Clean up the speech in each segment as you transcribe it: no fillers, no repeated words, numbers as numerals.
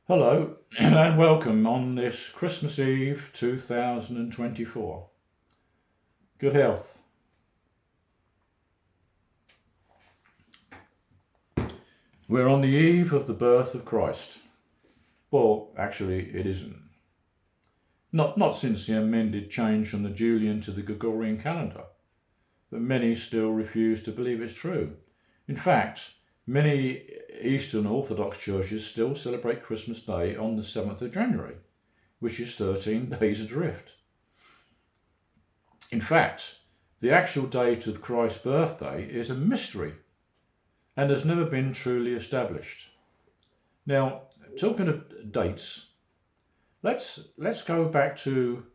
Hello and welcome on this Christmas Eve 2024. Good health. We're on the eve of the birth of Christ. Well, actually, it isn't. Not since the amended change from the Julian to the Gregorian calendar, but many still refuse to believe it's true. In fact, many Eastern Orthodox churches still celebrate Christmas Day on the 7th of January, which is 13 days adrift. In fact, the actual date of Christ's birthday is a mystery and has never been truly established. Now, talking of dates, let's go back to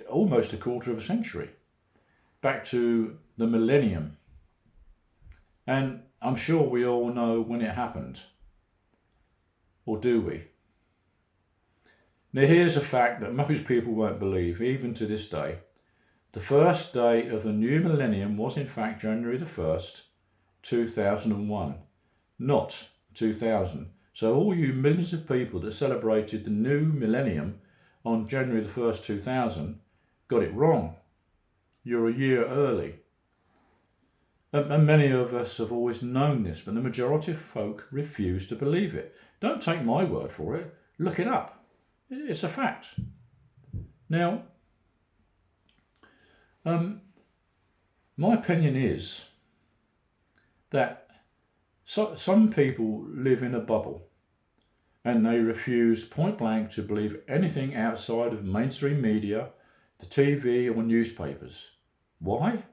almost a quarter of a century, back to the millennium. And I'm sure we all know when it happened, or do we? Now, here's a fact that most people won't believe, even to this day. The first day of the new millennium was in fact January the 1st, 2001, not 2000. So all you millions of people that celebrated the new millennium on January the 1st, 2000 got it wrong. You're a year early. And many of us have always known this, but the majority of folk refuse to believe it. Don't take my word for it. Look it up. It's a fact. Now, my opinion is that some people live in a bubble and they refuse point blank to believe anything outside of mainstream media, the TV or newspapers. Why?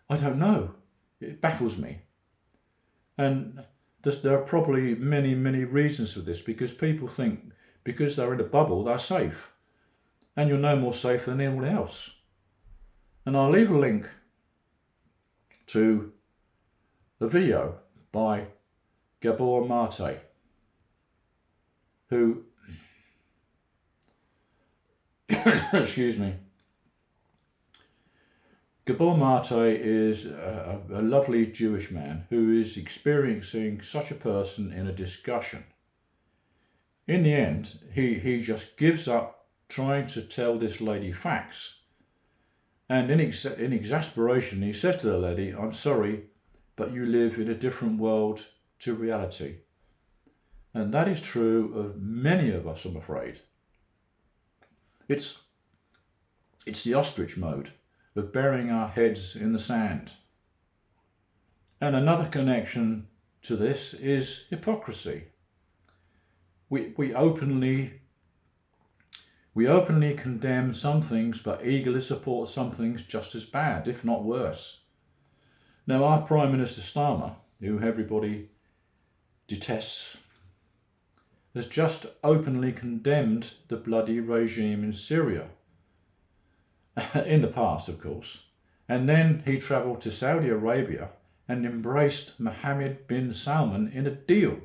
I don't know. It baffles me. And there are probably many, many reasons for this, because people think because they're in a bubble, they're safe. And you're no more safe than anyone else. And I'll leave a link to a video by Gabor Maté, who, excuse me, Gabor Maté is a lovely Jewish man who is experiencing such a person in a discussion. In the end, he just gives up trying to tell this lady facts. And in exasperation, he says to the lady, "I'm sorry, but you live in a different world to reality." And that is true of many of us, I'm afraid. It's the ostrich mode of burying our heads in the sand. And another connection to this is hypocrisy. We openly condemn some things, but eagerly support some things just as bad, if not worse. Now, our Prime Minister Starmer, who everybody detests, has just openly condemned the bloody regime in Syria. In the past, of course. And then he travelled to Saudi Arabia and embraced Mohammed bin Salman in a deal.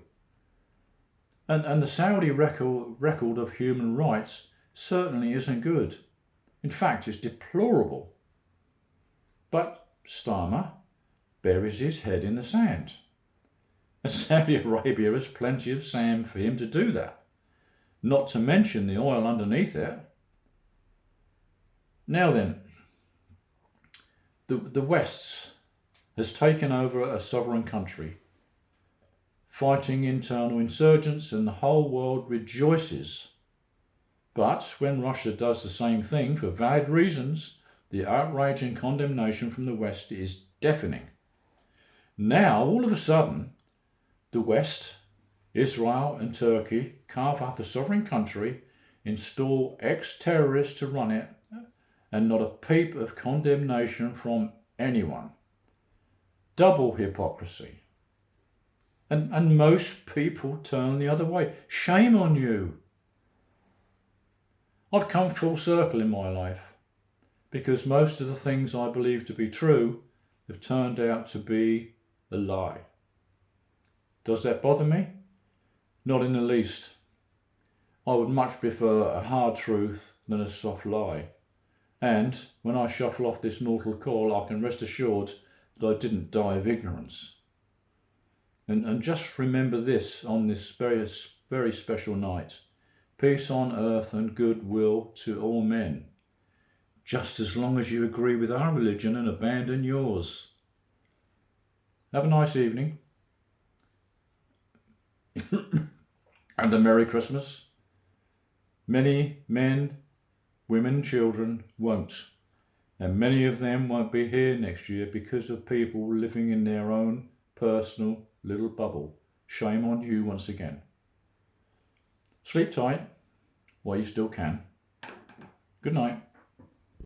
And the Saudi record of human rights certainly isn't good. In fact, it's deplorable. But Starmer buries his head in the sand. And Saudi Arabia has plenty of sand for him to do that. Not to mention the oil underneath it. Now then, the West has taken over a sovereign country, fighting internal insurgents, and the whole world rejoices. But when Russia does the same thing for valid reasons, the outrage and condemnation from the West is deafening. Now, all of a sudden, the West, Israel and Turkey, carve up a sovereign country, install ex-terrorists to run it, and not a peep of condemnation from anyone. Double hypocrisy. And most people turn the other way. Shame on you. I've come full circle in my life, because most of the things I believe to be true have turned out to be a lie. Does that bother me? Not in the least. I would much prefer a hard truth than a soft lie. And when I shuffle off this mortal coil, I can rest assured that I didn't die of ignorance. And just remember this on this very, very special night. Peace on earth and goodwill to all men, just as long as you agree with our religion and abandon yours. Have a nice evening and a Merry Christmas. Many men, women, children won't, and many of them won't be here next year because of people living in their own personal little bubble. Shame on you once again. Sleep tight while you still can. Good night.